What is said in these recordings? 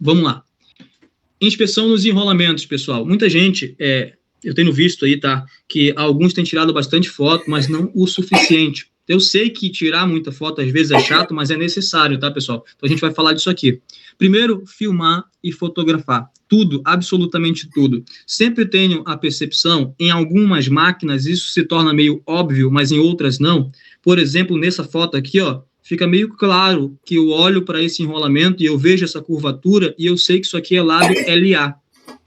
Vamos lá. Inspeção nos enrolamentos, pessoal. Muita gente, eu tenho visto aí, tá, que alguns têm tirado bastante foto, mas não o suficiente. Eu sei que tirar muita foto às vezes é chato, mas é necessário, tá, pessoal? Então a gente vai falar disso aqui. Primeiro, filmar e fotografar. Tudo, absolutamente tudo. Sempre tenho a percepção, em algumas máquinas isso se torna meio óbvio, mas em outras não. Por exemplo, nessa foto aqui, ó, fica meio claro que eu olho para esse enrolamento e eu vejo essa curvatura e eu sei que isso aqui é lado LA,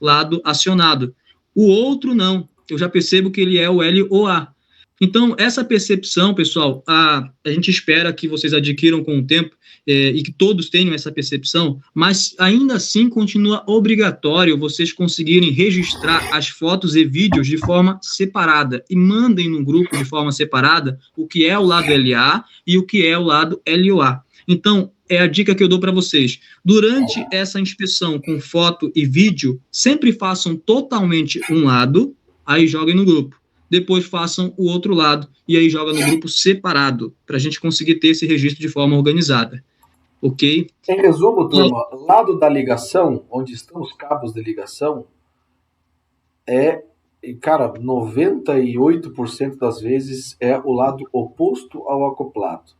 lado acionado. O outro não, eu já percebo que ele é o LOA. Então, essa percepção, pessoal, a gente espera que vocês adquiram com o tempo e que todos tenham essa percepção, mas ainda assim continua obrigatório vocês conseguirem registrar as fotos e vídeos de forma separada e mandem no grupo de forma separada o que é o lado LA e o que é o lado LOA. Então, é a dica que eu dou para vocês. Durante essa inspeção com foto e vídeo, sempre façam totalmente um lado, aí joguem no grupo. Depois façam o outro lado e aí joga no grupo separado, para a gente conseguir ter esse registro de forma organizada. Ok? Em resumo, turma, lado da ligação, onde estão os cabos de ligação, cara, 98% das vezes é o lado oposto ao acoplado.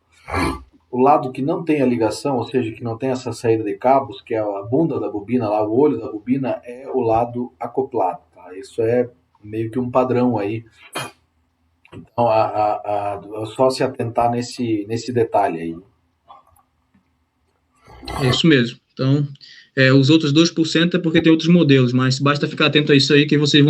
O lado que não tem a ligação, ou seja, que não tem essa saída de cabos, que é a bunda da bobina, lá o olho da bobina, é o lado acoplado. Tá? Isso é meio que um padrão aí. Então, só se atentar nesse detalhe aí. É isso mesmo. Então, os outros 2% é porque tem outros modelos, mas basta ficar atento a isso aí que vocês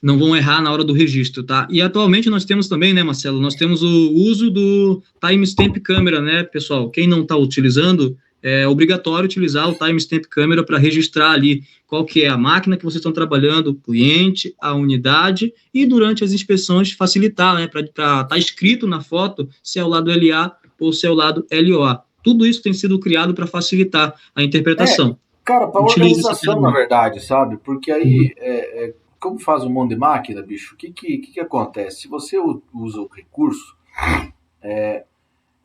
não vão errar na hora do registro, tá? E atualmente nós temos também, né, Marcelo, nós temos o uso do timestamp câmera, né, pessoal? Quem não está utilizando, é obrigatório utilizar o timestamp câmera para registrar ali qual que é a máquina que vocês estão trabalhando, o cliente, a unidade, e durante as inspeções facilitar, né, para estar escrito na foto se é o lado LA ou se é o lado LOA. Tudo isso tem sido criado para facilitar a interpretação. Cara, para organização, na verdade, sabe? Porque aí, como faz um monte de máquina, bicho, o que acontece? Se você usa o recurso, é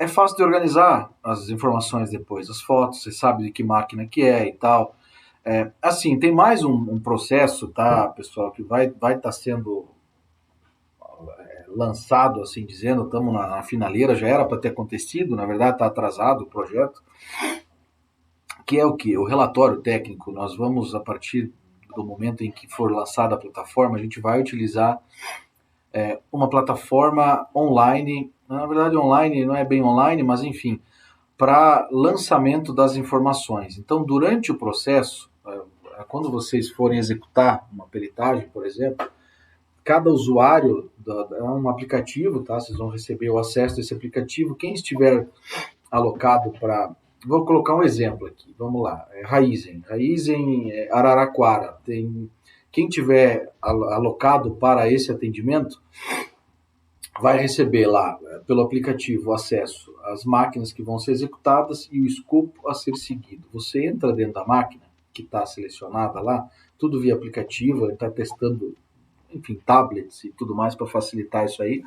fácil de organizar as informações depois, as fotos, você sabe de que máquina que é e tal. Assim, tem mais um processo, tá, pessoal, que vai estar sendo lançado, assim dizendo, estamos na finaleira, já era para ter acontecido, na verdade está atrasado o projeto, que é o que? O relatório técnico. Nós vamos, a partir do momento em que for lançada a plataforma, a gente vai utilizar uma plataforma online, na verdade online não é bem online, mas enfim, para lançamento das informações. Então, durante o processo, quando vocês forem executar uma peritagem, por exemplo, cada usuário é um aplicativo, tá? Vocês vão receber o acesso desse aplicativo. Quem estiver alocado para... Vou colocar um exemplo aqui, vamos lá. Raizen Araraquara. Quem tiver alocado para esse atendimento vai receber lá, pelo aplicativo, acesso às máquinas que vão ser executadas e o escopo a ser seguido. Você entra dentro da máquina que está selecionada lá, tudo via aplicativo, ele está testando, enfim, tablets e tudo mais para facilitar isso aí.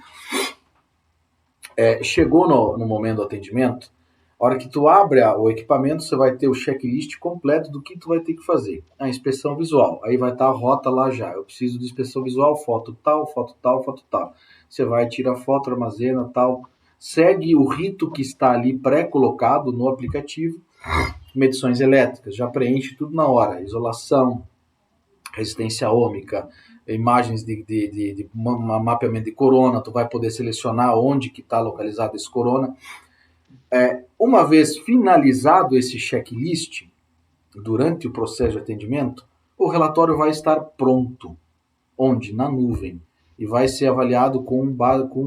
Chegou no momento do atendimento, a hora que tu abre o equipamento, você vai ter o checklist completo do que tu vai ter que fazer. A inspeção visual, aí vai estar a rota lá já. Eu preciso de inspeção visual, foto tal, foto tal, foto tal. Você vai, tira a foto, armazena, tal. Segue o rito que está ali pré-colocado no aplicativo. Medições elétricas, já preenche tudo na hora. Isolação, resistência ôhmica, imagens de mapeamento de corona, tu vai poder selecionar onde que está localizado esse corona. Uma vez finalizado esse checklist, durante o processo de atendimento, o relatório vai estar pronto. Onde? Na nuvem. E vai ser avaliado com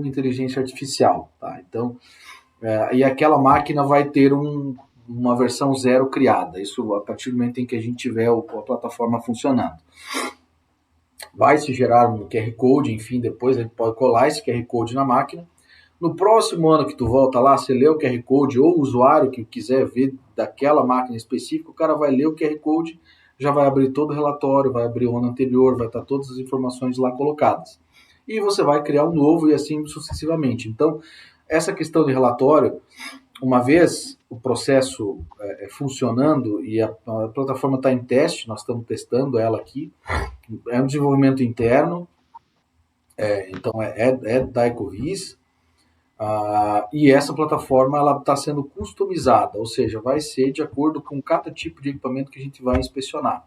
inteligência artificial. Tá? Então, e aquela máquina vai ter uma versão 0 criada. Isso a partir do momento em que a gente tiver a plataforma funcionando. Vai se gerar um QR Code, enfim, depois a gente pode colar esse QR Code na máquina. No próximo ano que tu volta lá, você lê o QR Code, ou o usuário que quiser ver daquela máquina específica, o cara vai ler o QR Code, já vai abrir todo o relatório, vai abrir o ano anterior, vai estar todas as informações lá colocadas. E você vai criar um novo e assim sucessivamente. Então, essa questão de relatório, uma vez o processo funcionando e a plataforma está em teste, nós estamos testando ela aqui, é um desenvolvimento interno, então é da Ecovis, e essa plataforma ela está sendo customizada, ou seja, vai ser de acordo com cada tipo de equipamento que a gente vai inspecionar.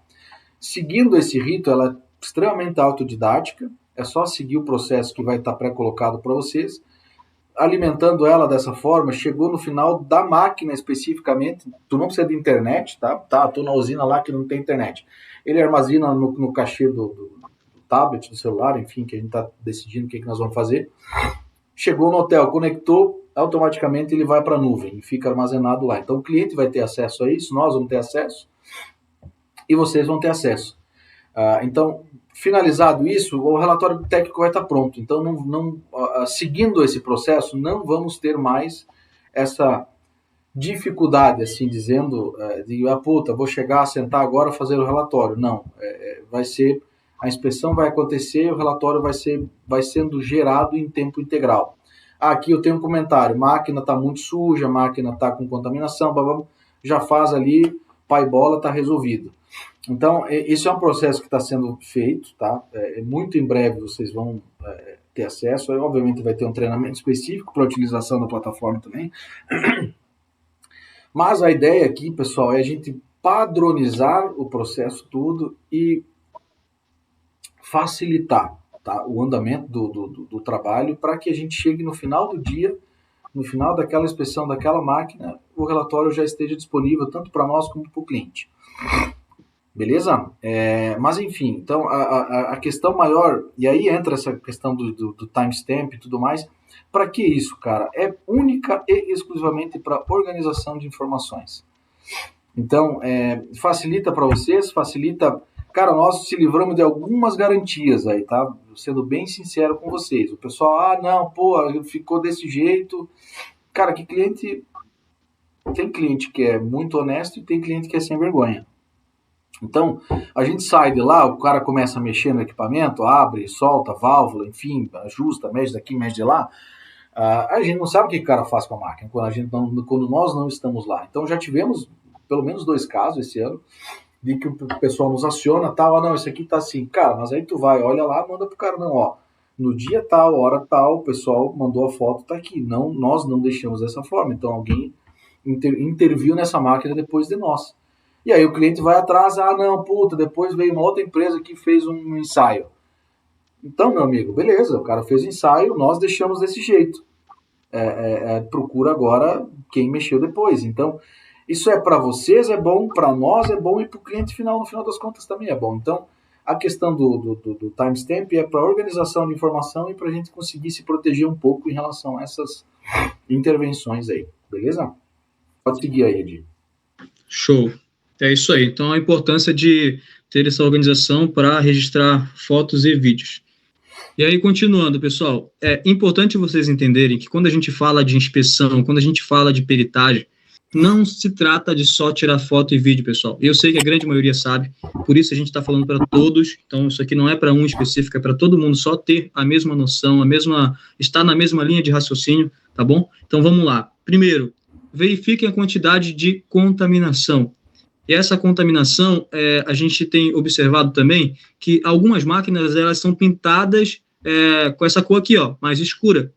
Seguindo esse rito, ela é extremamente autodidática, é só seguir o processo que vai estar pré-colocado para vocês, alimentando ela dessa forma, chegou no final da máquina especificamente, tu não precisa de internet, tá? Tô na usina lá que não tem internet. Ele armazena no cachê do tablet, do celular, enfim, que a gente está decidindo o que nós vamos fazer. Chegou no hotel, conectou, automaticamente ele vai para a nuvem e fica armazenado lá. Então o cliente vai ter acesso a isso, nós vamos ter acesso e vocês vão ter acesso. Então, finalizado isso, o relatório técnico vai estar pronto. Então, seguindo esse processo, não vamos ter mais essa dificuldade, assim dizendo, de vou chegar, sentar agora, fazer o relatório. Não, vai ser, a inspeção vai acontecer e o relatório vai sendo gerado em tempo integral. Aqui eu tenho um comentário, máquina está muito suja, máquina está com contaminação, já faz ali, pai bola, está resolvido. Então, isso é um processo que está sendo feito, tá? Muito em breve vocês vão ter acesso, aí, obviamente vai ter um treinamento específico para a utilização da plataforma também. Mas a ideia aqui, pessoal, é a gente padronizar o processo tudo e facilitar, tá, o andamento do trabalho para que a gente chegue no final do dia, no final daquela inspeção daquela máquina, o relatório já esteja disponível tanto para nós como para o cliente. Beleza? Mas enfim, então a questão maior, e aí entra essa questão do timestamp e tudo mais, para que isso, cara? É única e exclusivamente para organização de informações. Então, facilita para vocês, facilita... Cara, nós se livramos de algumas garantias aí, tá? Sendo bem sincero com vocês. O pessoal, não, ficou desse jeito. Cara, que cliente... Tem cliente que é muito honesto e tem cliente que é sem vergonha. Então, a gente sai de lá, o cara começa a mexer no equipamento, abre, solta, válvula, enfim, ajusta, mexe daqui, mexe de lá. A gente não sabe o que o cara faz com a máquina quando nós não estamos lá. Então, já tivemos pelo menos 2 casos esse ano, de que o pessoal nos aciona, não, isso aqui tá assim. Cara, mas aí tu vai, olha lá, manda pro cara, não, ó, no dia tal, hora tal, o pessoal mandou a foto, tá aqui. Não, nós não deixamos dessa forma. Então, alguém interviu nessa máquina depois de nós. E aí o cliente vai atrás, depois veio uma outra empresa que fez um ensaio. Então, meu amigo, beleza, o cara fez ensaio, nós deixamos desse jeito. Procura agora quem mexeu depois. Então, isso para vocês é bom, para nós é bom e para o cliente final, no final das contas, também é bom. Então, a questão do timestamp é para organização de informação e para a gente conseguir se proteger um pouco em relação a essas intervenções aí, beleza? Pode seguir aí, Edi. Show. É isso aí. Então, a importância de ter essa organização para registrar fotos e vídeos. E aí, continuando, pessoal, é importante vocês entenderem que quando a gente fala de inspeção, quando a gente fala de peritagem, não se trata de só tirar foto e vídeo, pessoal. Eu sei que a grande maioria sabe, por isso a gente está falando para todos. Então, isso aqui não é para um específico, é para todo mundo só ter a mesma noção, estar na mesma linha de raciocínio, tá bom? Então, vamos lá. Primeiro, verifiquem a quantidade de contaminação. E essa contaminação, a gente tem observado também que algumas máquinas elas são pintadas com essa cor aqui, ó, mais escura.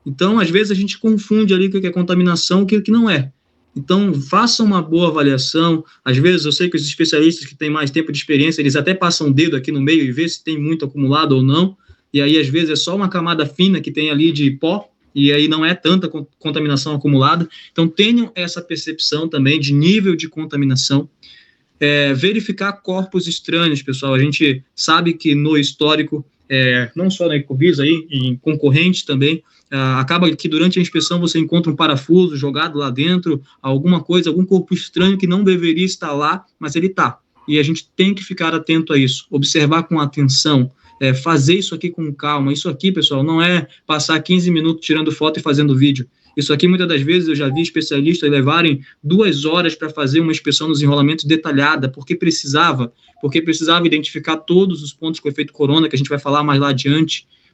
Então, às vezes, a gente confunde ali o que é contaminação e o que não é. Então, façam uma boa avaliação. Às vezes, eu sei que os especialistas que têm mais tempo de experiência, eles até passam o dedo aqui no meio e vê se tem muito acumulado ou não. E aí, às vezes, é só uma camada fina que tem ali de pó, e aí não é tanta contaminação acumulada. Então, tenham essa percepção também de nível de contaminação. Verificar corpos estranhos, pessoal. A gente sabe que no histórico, não só na Ecovis, aí, em concorrentes também, acaba que durante a inspeção você encontra um parafuso jogado lá dentro, alguma coisa, algum corpo estranho que não deveria estar lá, mas ele está. E a gente tem que ficar atento a isso, observar com atenção, fazer isso aqui com calma. Isso aqui, pessoal, não é passar 15 minutos tirando foto e fazendo vídeo. Isso aqui, muitas das vezes, eu já vi especialistas levarem 2 horas para fazer uma inspeção nos enrolamentos detalhada, porque precisava identificar todos os pontos com efeito corona, que a gente vai falar mais lá adiante,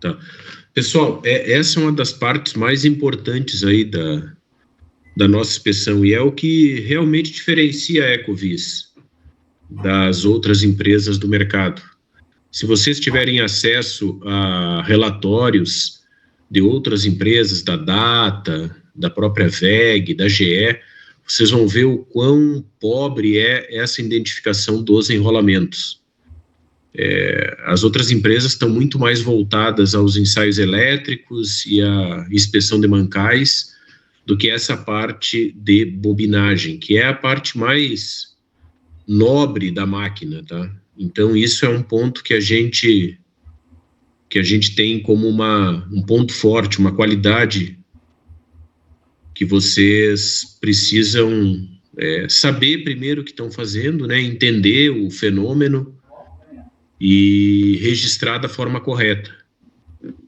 Tá. Pessoal, essa é uma das partes mais importantes aí da nossa inspeção, e é o que realmente diferencia a Ecovis das outras empresas do mercado. Se vocês tiverem acesso a relatórios de outras empresas, da Data, da própria VEG, da GE, vocês vão ver o quão pobre é essa identificação dos enrolamentos. As outras empresas estão muito mais voltadas aos ensaios elétricos e à inspeção de mancais do que essa parte de bobinagem, que é a parte mais nobre da máquina, tá? Então, isso é um ponto que a gente tem como um ponto forte, uma qualidade que vocês precisam saber primeiro o que estão fazendo, né? Entender o fenômeno e registrar da forma correta.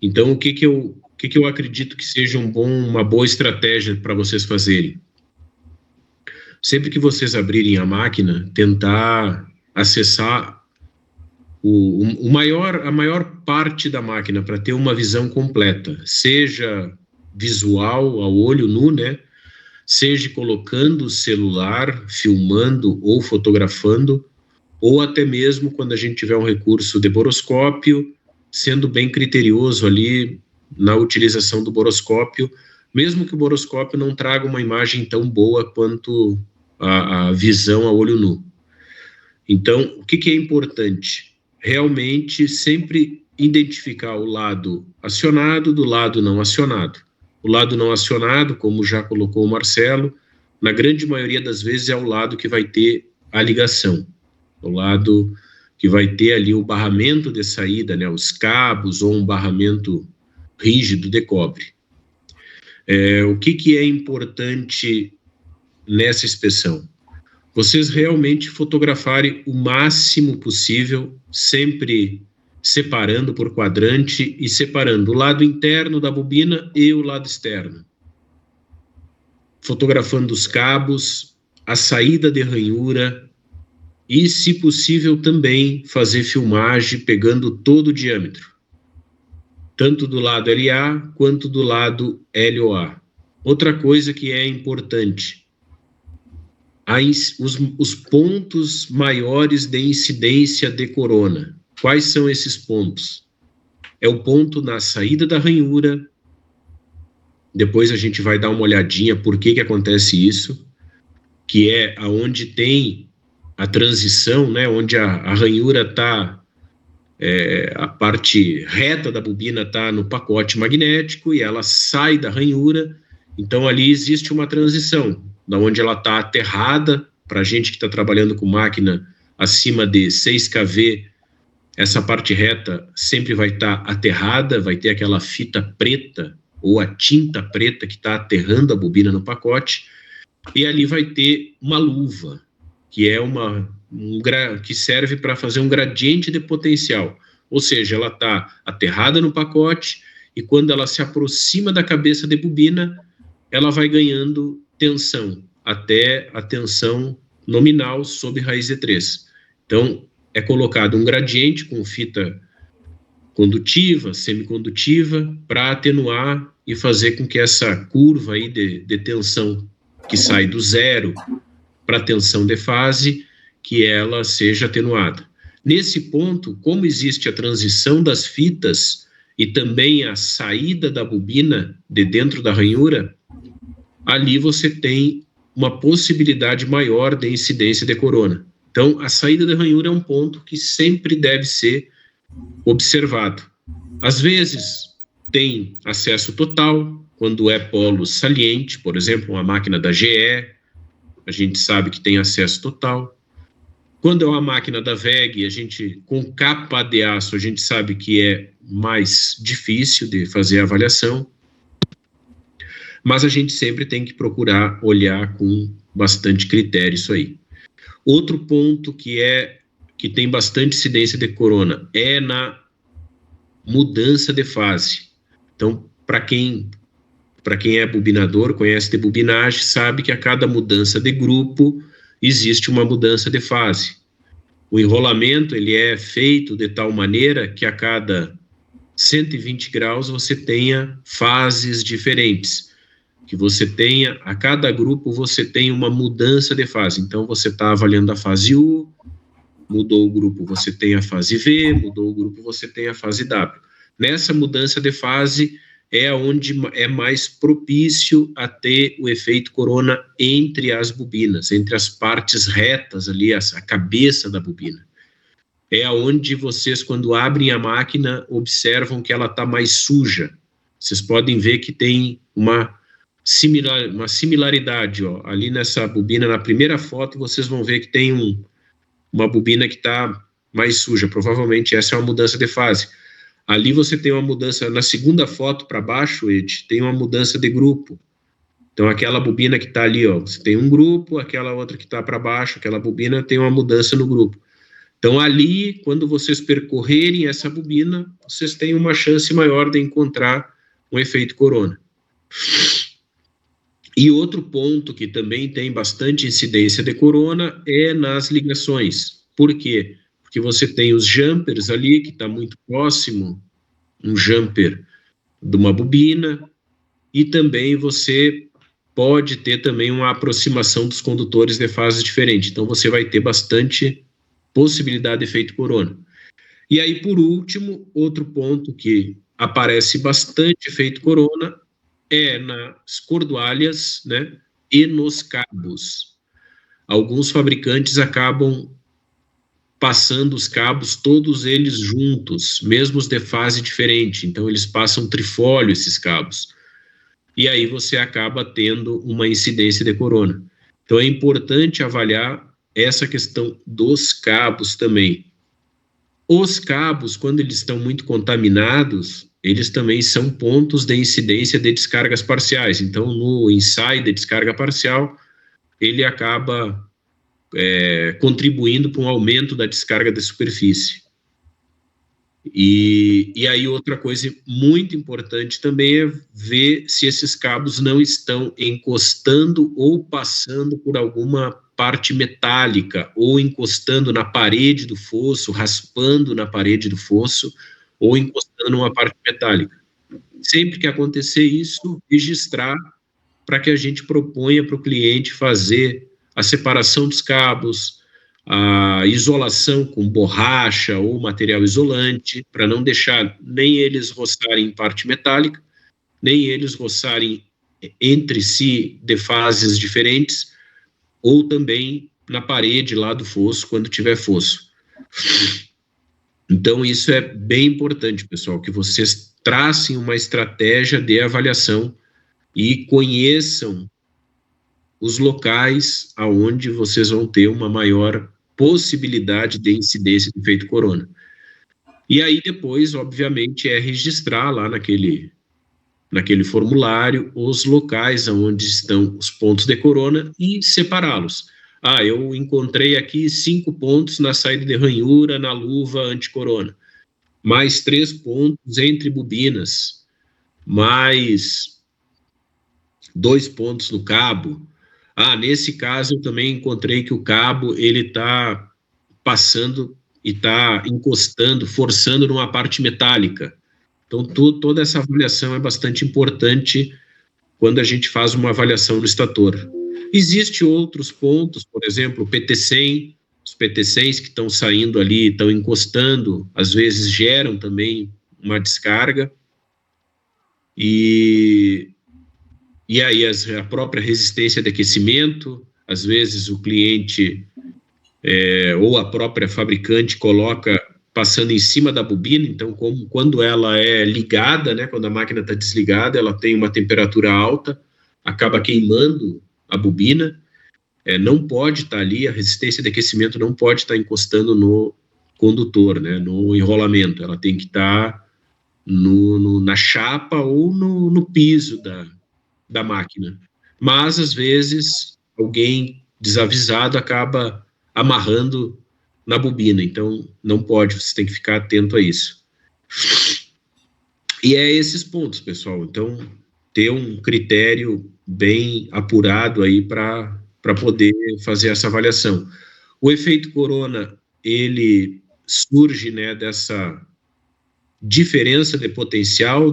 Então, o que eu acredito que seja uma boa estratégia para vocês fazerem? Sempre que vocês abrirem a máquina, tentar acessar a maior parte da máquina para ter uma visão completa, seja visual, ao olho nu, né? Seja colocando o celular, filmando ou fotografando, ou até mesmo quando a gente tiver um recurso de boroscópio, sendo bem criterioso ali na utilização do boroscópio, mesmo que o boroscópio não traga uma imagem tão boa quanto a visão a olho nu. Então, o que é importante? Realmente sempre identificar o lado acionado do lado não acionado. O lado não acionado, como já colocou o Marcelo, na grande maioria das vezes é o lado que vai ter a ligação, o lado que vai ter ali o barramento de saída, né, os cabos ou um barramento rígido de cobre. O que é importante nessa inspeção? Vocês realmente fotografarem o máximo possível, sempre separando por quadrante e separando o lado interno da bobina e o lado externo. Fotografando os cabos, a saída de ranhura e, se possível, também fazer filmagem pegando todo o diâmetro, tanto do lado LA quanto do lado LOA. Outra coisa que é importante, os pontos maiores de incidência de corona. Quais são esses pontos? É o ponto na saída da ranhura, depois a gente vai dar uma olhadinha por que acontece isso, que é aonde tem a transição, né, onde a ranhura está, a parte reta da bobina está no pacote magnético e ela sai da ranhura, então ali existe uma transição, da onde ela está aterrada, para a gente que está trabalhando com máquina acima de 6 kV, essa parte reta sempre vai estar aterrada, vai ter aquela fita preta ou a tinta preta que está aterrando a bobina no pacote, e ali vai ter uma luva, que é que serve para fazer um gradiente de potencial, ou seja, ela está aterrada no pacote e quando ela se aproxima da cabeça de bobina, ela vai ganhando tensão, até a tensão nominal sob raiz de 3. Então, é colocado um gradiente com fita condutiva, semicondutiva, para atenuar e fazer com que essa curva aí de tensão que sai do zero para a tensão de fase, que ela seja atenuada. Nesse ponto, como existe a transição das fitas e também a saída da bobina de dentro da ranhura, ali você tem uma possibilidade maior de incidência de corona. Então, a saída da ranhura é um ponto que sempre deve ser observado. Às vezes, tem acesso total, quando é polo saliente, por exemplo, uma máquina da GE, a gente sabe que tem acesso total. Quando é uma máquina da VEG, com capa de aço, a gente sabe que é mais difícil de fazer a avaliação, mas a gente sempre tem que procurar olhar com bastante critério isso aí. Outro ponto que tem bastante incidência de corona é na mudança de fase. Então, para quem é bobinador, conhece de bobinagem, sabe que a cada mudança de grupo existe uma mudança de fase. O enrolamento ele é feito de tal maneira que a cada 120 graus você tenha fases diferentes, que você tenha, a cada grupo você tem uma mudança de fase. Então, você está avaliando a fase U, mudou o grupo, você tem a fase V, mudou o grupo, você tem a fase W. Nessa mudança de fase é onde é mais propício a ter o efeito corona entre as bobinas, entre as partes retas ali, a cabeça da bobina. É onde vocês, quando abrem a máquina, observam que ela está mais suja. Vocês podem ver que tem uma similaridade, ó. Ali nessa bobina, na primeira foto, vocês vão ver que tem uma bobina que está mais suja. Provavelmente essa é uma mudança de fase. Ali você tem uma mudança, na segunda foto para baixo, Ed, tem uma mudança de grupo. Então, aquela bobina que está ali, ó, você tem um grupo, aquela outra que está para baixo, aquela bobina tem uma mudança no grupo. Então, ali, quando vocês percorrerem essa bobina, vocês têm uma chance maior de encontrar um efeito corona. E outro ponto que também tem bastante incidência de corona é nas ligações. Por quê? Porque você tem os jumpers ali, que está muito próximo, um jumper de uma bobina, e também você pode ter também uma aproximação dos condutores de fase diferente. Então, você vai ter bastante possibilidade de efeito corona. E aí, por último, outro ponto que aparece bastante efeito corona é nas cordoalhas, né, e nos cabos. Alguns fabricantes acabam passando os cabos, todos eles juntos, mesmo os de fase diferente. Então, eles passam trifólio, esses cabos. E aí você acaba tendo uma incidência de corona. Então, é importante avaliar essa questão dos cabos também. Os cabos, quando eles estão muito contaminados, eles também são pontos de incidência de descargas parciais. Então, no ensaio de descarga parcial, ele acaba contribuindo para um aumento da descarga de superfície. E aí outra coisa muito importante também é ver se esses cabos não estão encostando ou passando por alguma parte metálica, ou encostando na parede do fosso, raspando na parede do fosso, ou encostando numa parte metálica. Sempre que acontecer isso, registrar para que a gente proponha para o cliente fazer a separação dos cabos, a isolação com borracha ou material isolante, para não deixar nem eles roçarem em parte metálica, nem eles roçarem entre si de fases diferentes, ou também na parede lá do fosso, quando tiver fosso. Então, isso é bem importante, pessoal, que vocês tracem uma estratégia de avaliação e conheçam os locais aonde vocês vão ter uma maior possibilidade de incidência de efeito corona. E aí depois, obviamente, é registrar lá naquele formulário os locais onde estão os pontos de corona e separá-los. Ah, eu encontrei aqui 5 pontos na saída de ranhura, na luva anticorona, mais 3 pontos entre bobinas, mais 2 pontos no cabo. Ah, nesse caso eu também encontrei que o cabo ele está passando e está encostando, forçando numa parte metálica. Então, toda essa avaliação é bastante importante quando a gente faz uma avaliação no estator. Existem outros pontos, por exemplo, o PT100, os PT100s que estão saindo ali, estão encostando, às vezes geram também uma descarga. E aí a própria resistência de aquecimento, às vezes o cliente ou a própria fabricante coloca passando em cima da bobina, então quando ela é ligada, né, quando a máquina está desligada, ela tem uma temperatura alta, acaba queimando a bobina, não pode estar ali, a resistência de aquecimento não pode estar encostando no condutor, né, no enrolamento, ela tem que estar na chapa ou no piso da máquina. Mas, às vezes, alguém desavisado acaba amarrando na bobina, então não pode, você tem que ficar atento a isso. E é esses pontos, pessoal, então ter um critério bem apurado aí para poder fazer essa avaliação. O efeito corona, ele surge, né, diferença de potencial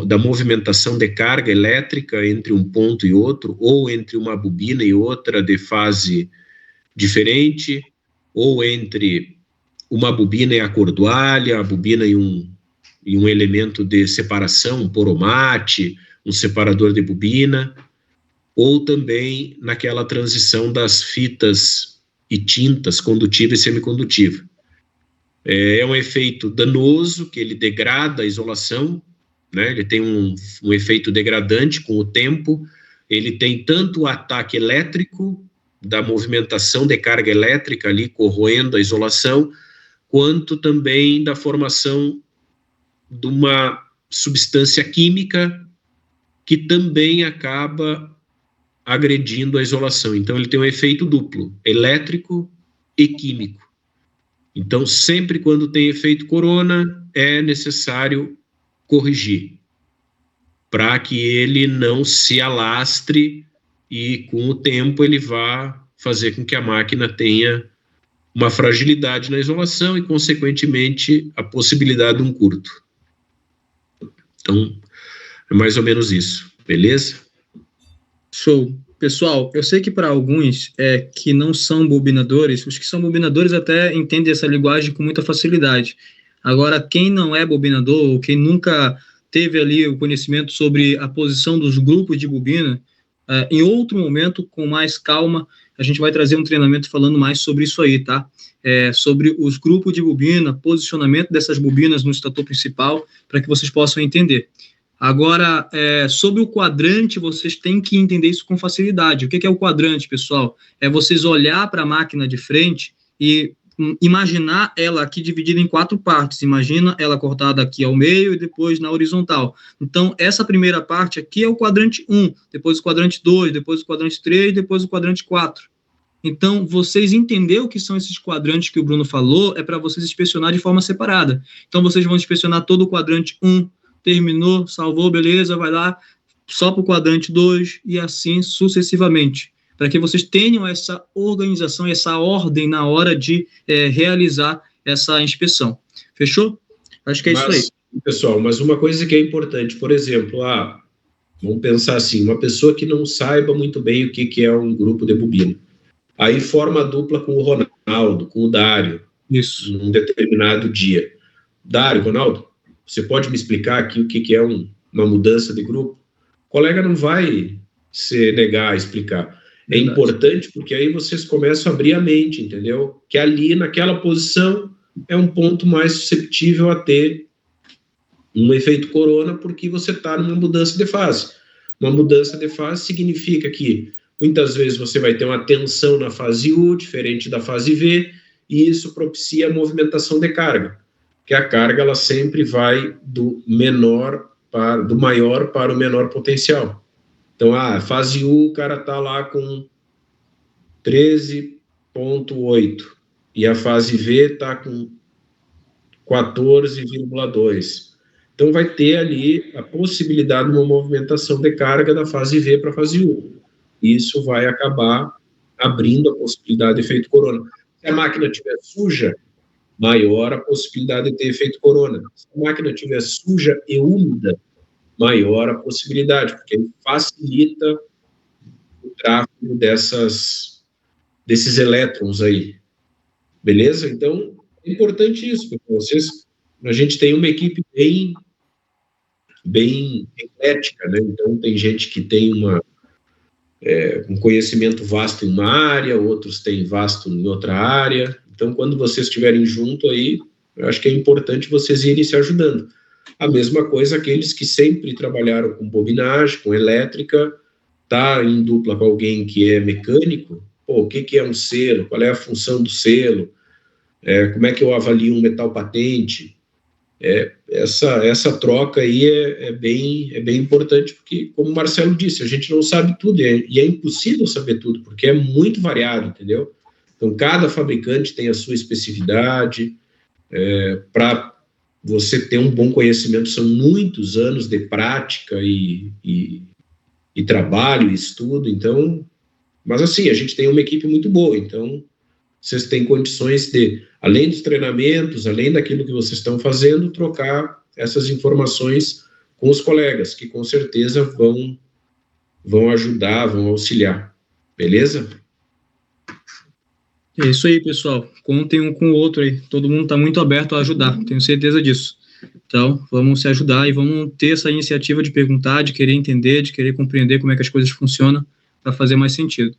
da movimentação de carga elétrica entre um ponto e outro, ou entre uma bobina e outra de fase diferente, ou entre uma bobina e a cordoalha, a bobina e um elemento de separação, um poromate, um separador de bobina, ou também naquela transição das fitas e tintas condutiva e semicondutiva. É um efeito danoso, que ele degrada a isolação, né? Ele tem um efeito degradante com o tempo, ele tem tanto o ataque elétrico, da movimentação de carga elétrica ali, corroendo a isolação, quanto também da formação de uma substância química que também acaba agredindo a isolação. Então, ele tem um efeito duplo, elétrico e químico. Então, sempre quando tem efeito corona, é necessário corrigir, para que ele não se alastre e, com o tempo, ele vá fazer com que a máquina tenha uma fragilidade na isolação e, consequentemente, a possibilidade de um curto. Então, é mais ou menos isso, beleza? Show. Pessoal, eu sei que para alguns que não são bobinadores, os que são bobinadores até entendem essa linguagem com muita facilidade. Agora, quem não é bobinador, ou quem nunca teve ali o conhecimento sobre a posição dos grupos de bobina, em outro momento, com mais calma, a gente vai trazer um treinamento falando mais sobre isso aí, tá? Sobre os grupos de bobina, posicionamento dessas bobinas no estator principal, para que vocês possam entender. Agora, sobre o quadrante, vocês têm que entender isso com facilidade. O que é o quadrante, pessoal? É vocês olhar para a máquina de frente e imaginar ela aqui dividida em 4 partes. Imagina ela cortada aqui ao meio e depois na horizontal. Então, essa primeira parte aqui é o quadrante 1, depois o quadrante 2, depois o quadrante 3, depois o quadrante 4. Então, vocês entenderam o que são esses quadrantes que o Bruno falou, é para vocês inspecionar de forma separada. Então, vocês vão inspecionar todo o quadrante 1, terminou, salvou, beleza, vai lá, só para o quadrante 2 e assim sucessivamente, para que vocês tenham essa organização, essa ordem na hora de realizar essa inspeção. Fechou? Acho que é isso aí. Pessoal, mas uma coisa que é importante, por exemplo, vamos pensar assim, uma pessoa que não saiba muito bem o que é um grupo de bobina, aí forma a dupla com o Ronaldo, com o Dário, isso, num determinado dia. Dário, Ronaldo, você pode me explicar aqui o que é uma mudança de grupo? O colega não vai se negar a explicar. É importante porque aí vocês começam a abrir a mente, entendeu? Que ali, naquela posição, é um ponto mais susceptível a ter um efeito corona, porque você está numa mudança de fase. Uma mudança de fase significa que muitas vezes você vai ter uma tensão na fase U, diferente da fase V, e isso propicia a movimentação de carga. Que a carga ela sempre vai do maior para o menor potencial. Então, fase U, o cara está lá com 13,8 e a fase V está com 14,2. Então, vai ter ali a possibilidade de uma movimentação de carga da fase V para a fase U. Isso vai acabar abrindo a possibilidade de efeito corona. Se a máquina estiver suja, maior a possibilidade de ter efeito corona. Se a máquina estiver suja e úmida, maior a possibilidade, porque ele facilita o tráfego desses elétrons aí. Beleza? Então, é importante isso, porque a gente tem uma equipe bem eclética, né? Então, tem gente que tem um conhecimento vasto em uma área, outros têm vasto em outra área. Então, quando vocês estiverem junto aí, eu acho que é importante vocês irem se ajudando. A mesma coisa aqueles que sempre trabalharam com bobinagem, com elétrica, tá em dupla com alguém que é mecânico, o que é um selo, qual é a função do selo, como é que eu avalio um metal patente, essa troca aí é bem importante, porque, como o Marcelo disse, a gente não sabe tudo, e é impossível saber tudo, porque é muito variado, entendeu? Então, cada fabricante tem a sua especificidade, para você ter um bom conhecimento, são muitos anos de prática e trabalho e estudo, então, mas assim, a gente tem uma equipe muito boa, então, vocês têm condições de, além dos treinamentos, além daquilo que vocês estão fazendo, trocar essas informações com os colegas, que com certeza vão ajudar, vão auxiliar. Beleza? É isso aí, pessoal. Contem um com o outro aí. Todo mundo está muito aberto a ajudar, tenho certeza disso. Então, vamos se ajudar e vamos ter essa iniciativa de perguntar, de querer entender, de querer compreender como é que as coisas funcionam para fazer mais sentido.